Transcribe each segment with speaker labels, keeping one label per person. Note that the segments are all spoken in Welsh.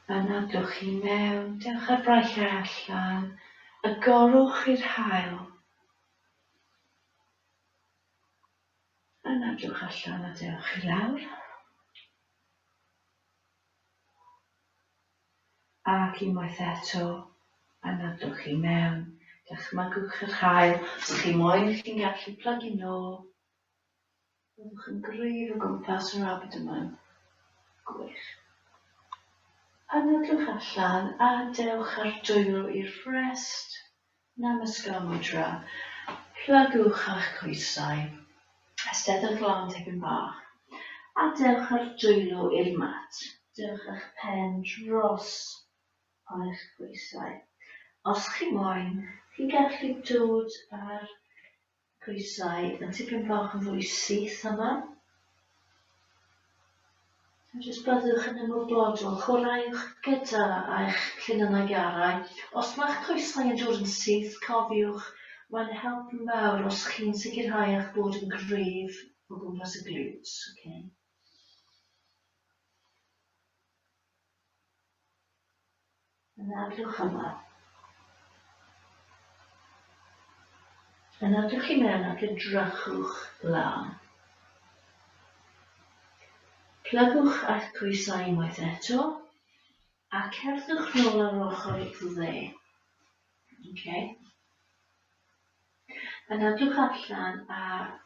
Speaker 1: Anadlwch chi mewn, dewch ar braich allan, agorwch i'r haul. Anadlwch allan a dewch i lawr. Ac unwaith eto, anadlwch chi mewn, dychmygwch yr haul. Os chi moyn, chi'n gallu plyguno. Byddwch yn gryf o gwmpas yr abdomen. Gwych. Anadlwch allan a dewch ar dwylo i'r ffrest. Namaskar mudra. Plygwch a'ch coesau. Esteddwch lan tipyn bach. A dewch ar dwylo i'r mat. Dewch a'ch pen dros eich coesau. Os chi moyn, chi'n gallu dod ar coesau yn tipyn bach yn fwy syth yma. Jyst byddwch yn ymwybodol, chwaraewch gyda eich llinynau garau. Os mae'ch coesau yn dod yn syth, cofiwch, mae'n help mawr os chi'n sicrhau eich bod yn gryf o gwmpas y glutes. Okay. Anadlwch yma. Anadlwch i mewn ac edrychwch lan. Plygwch eich coesau unwaith eto, a cerddwch nôl ar ochr eich dde. Okay. Anadlwch allan a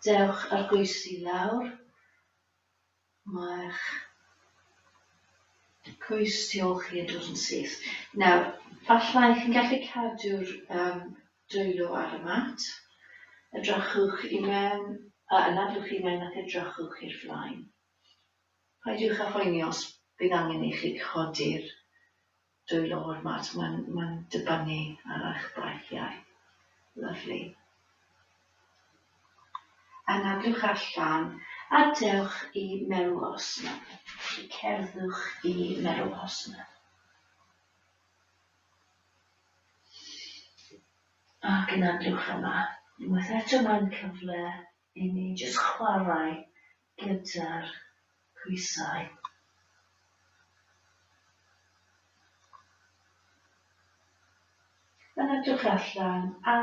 Speaker 1: dewch ar goesi lawr. Mae'ch coes tu ôl chi yn dod yn syth. Nawr, falle chi'n gallu cadw'r dwylo ar y mat. Edrychwch i mewn, anadlwch i mewn ac edrychwch i'r flaen. Paidiwch â phoeni os bydd angen i chi codi'r dwylo o'r mat. Mae'n dibynnu ar eich brachiau. Lyfli. Anadlwch allan a dewch i Merwosna. Cerddwch i Merwosna. Ac anadlwch yma. Unwaith eto mae'n cyfle i ni jyst chwarae gyda'r coesau. Anadlwch allan a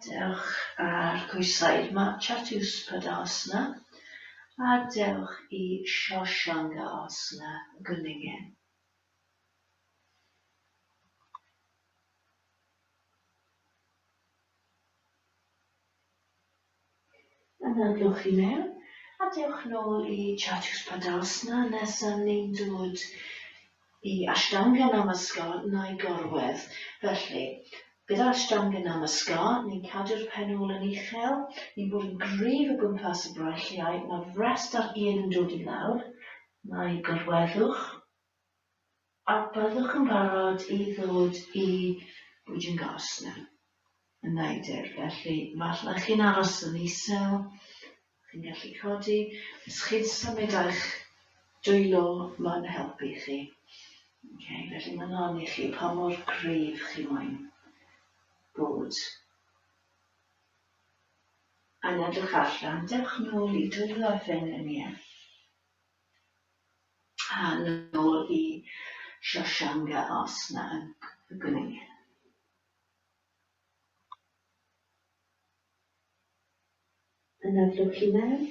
Speaker 1: dewch ar coesau. Mae Chatuspadasana a dewch i Shashangasana, gwningen. Anadlwch i mewn a dewch nôl i Chatuspadasana. Nesaf ni'n dod i Ashtanga Namaskar neu gorwedd. Felly, gyda Ashtanga Namaskar, ni'n cadw'r pen ôl yn uchel, ni'n bod yn gryf o gwmpas y brachiau, mae frest ar un yn dod i lawr, neu gorweddwch, a byddwch yn barod i ddod i Bhujangasana. Yn neidr, felly falle chi'n aros yn isel, chi'n gallu codi, os chi'n symud eich dwylo, mae'n helpu chi. Okay, felly mae'n anu chi pa mor gryf chi moyn bod. Anadlwch allan, dewch nôl i dwylo eich fengyniau. A nôl i Shashtanga Asana yn gwningen. Anadlwch i mewn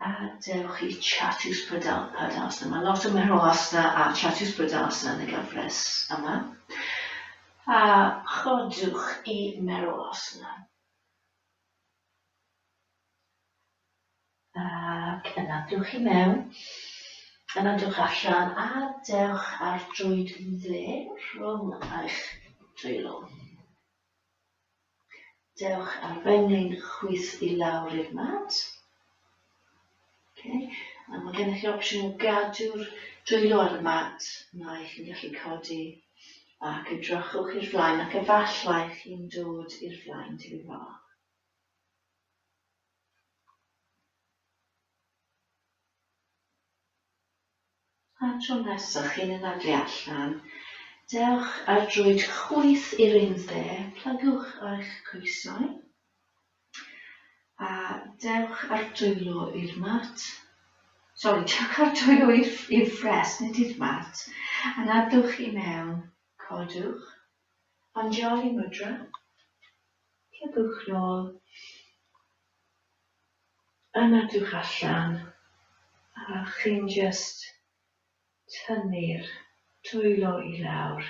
Speaker 1: a dewch i Chatuspadasana. Mae lot o Merwosna a Chatuspadasana yn y gyfres yma. A chodwch i Merwosna. Ac anadlwch i mewn, anadlwch allan a dewch ar drwyd dde rhwng eich dwylo. Dewch ar benyn chwith i lawr i'r mat. Okay. A mae gennych chi opsiwn o gadw'r dwylo ar y mat, neu chi'n gallu codi ac edrychwch i'r flaen, ac efallai chi'n dod i'r flaen tipyn bach. A tro nesaf chi'n anadlu allan, dewch ar drwyd chwith i'r un dde, plygwch eich coesau, a dewch ar dwylo i'r mat, Sori, tychwch dwylo i'r ffres, nid i'r mat. A nadwch i mewn, codwch, ond jolly mudra. Cedwch nôl, a nadwch allan. A chi'n just tynnu'r dwylo i lawr.